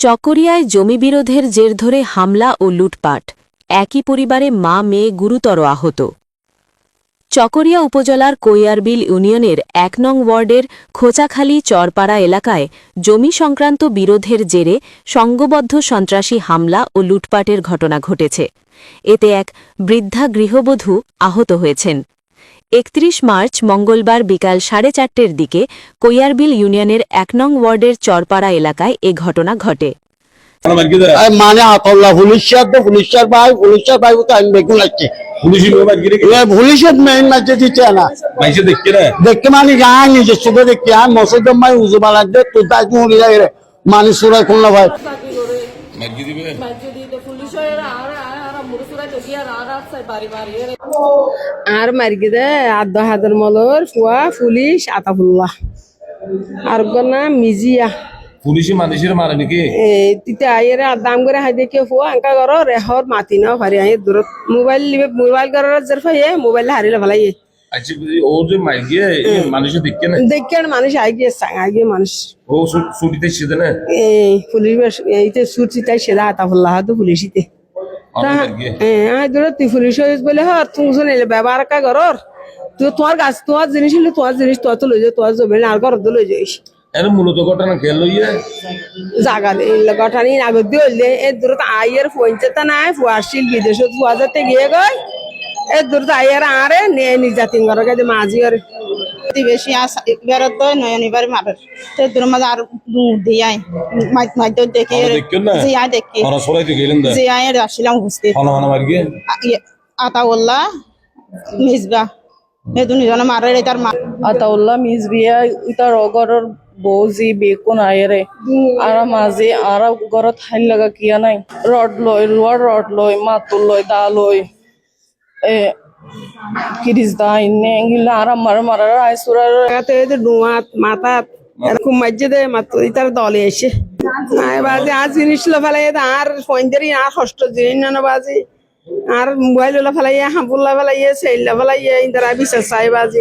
চকরিয়ায় জমি বিরোধের জের ধরে হামলা ও লুটপাট, একই পরিবারে মা মেয়ে গুরুতর আহত। চকরিয়া উপজেলার কৈয়ারবিল ইউনিয়নের ১ নং ওয়ার্ডের খোঁচাখালী চরপাড়া এলাকায় জমি সংক্রান্ত বিরোধের জেরে সংঘবদ্ধ সন্ত্রাসী হামলা ও লুটপাটের ঘটনা ঘটেছে। এতে এক বৃদ্ধা গৃহবধূ আহত হয়েছেন। ৩১ মার্চ মঙ্গলবার বিকাল ৪:৩০ দিকে কৈয়ারবিল ইউনিয়নের ১ নং ওয়ার্ডের চরপাড়া এলাকায় এ ঘটনা ঘটে। মানে আতল্লাহ পুলিশের ভাই আমি বেগুন লাগছে পুলিশের মেইন মাঝে দিচ্ছে না দেখতে মানে গাঁ নিজের চোখে দেখি আমি মসজিদ মাই উজুবা লাগছে তো তাই মরি যায় রে মানে সুরাই খুলনা ভাই আর মার্গি দে আদ হাজার মলর ফুয়া পুলিশ আতাফুল্লাহ আর গনা মিজিয়া পুলিশে মানুষের মারে নাকি তিতে আইরে দাম করে হাই দেখে ফুয়া আঙ্কা করো রেহর মাতি না পারি আই দূরত মোবাইল করার জরফা মোবাইল হারিলে ভালাই আচ্ছা ও যে মাই গিয়ে মানুষে দেখে না মানুষ আইগিয়ে আইগিয়ে মানুষ ও ছুটিতে ছিল না পুলিশ এইতে ছুটিতে সেরা আতাফুল্লাহ তো পুলিশিতে তুই পুলিশ বলে হর তুমি শুনে ব্যবহার কা করর তুই তোমার গাছ তোমার জিনিস হলে তোমার জিনিস তোর তো লই যাও তোমার জমি আর ঘর তো লই যাইস এর মূলত ঘটনা খেল লইয়া জাগা ঘটনা আগত দিয়ে হইলে এর দূরত আইয়ের পঞ্চায়েত নাই ফুয়াশীল বিদেশত ফুয়া যাতে গিয়ে গই এর দূরত আইয়ের আরে নির্যাতন করার কাছে মাঝি আর বেশি বেরোত নয়নিবার মারের তো দূর মাঝে আর দিয়াই মাইত দেখি জিয়া দেখি জিয়াই আসছিলাম বুঝতে আতাউল্লাহ মিসবা এই দুজন মারের তার মা আতাউল্লাহ মিসবিয়া ইতার অগরর বৌজি বেকুন আয়রে আর মাঝে আর ঘরত হাইল লাগা কিয়া নাই রড লই মাতুল লই দা লই এ কিরিস দা ইন্নে গিলা আর মারার আইসুরার এতে ডুয়াত মাথাত এরকম মাঝে দে মাত্র ইতার দলে এসে বাজে আর জিনিস লো ফেলাই আর পয়েন্টারি আর ষষ্ঠ জিনিস না বাজে আর মোবাইল ফেলাইয়া হাঁপুল্লা ফেলাইয়া সেইলা ফেলাইয়া ইন্দারা বিশ্বাস চাই বাজি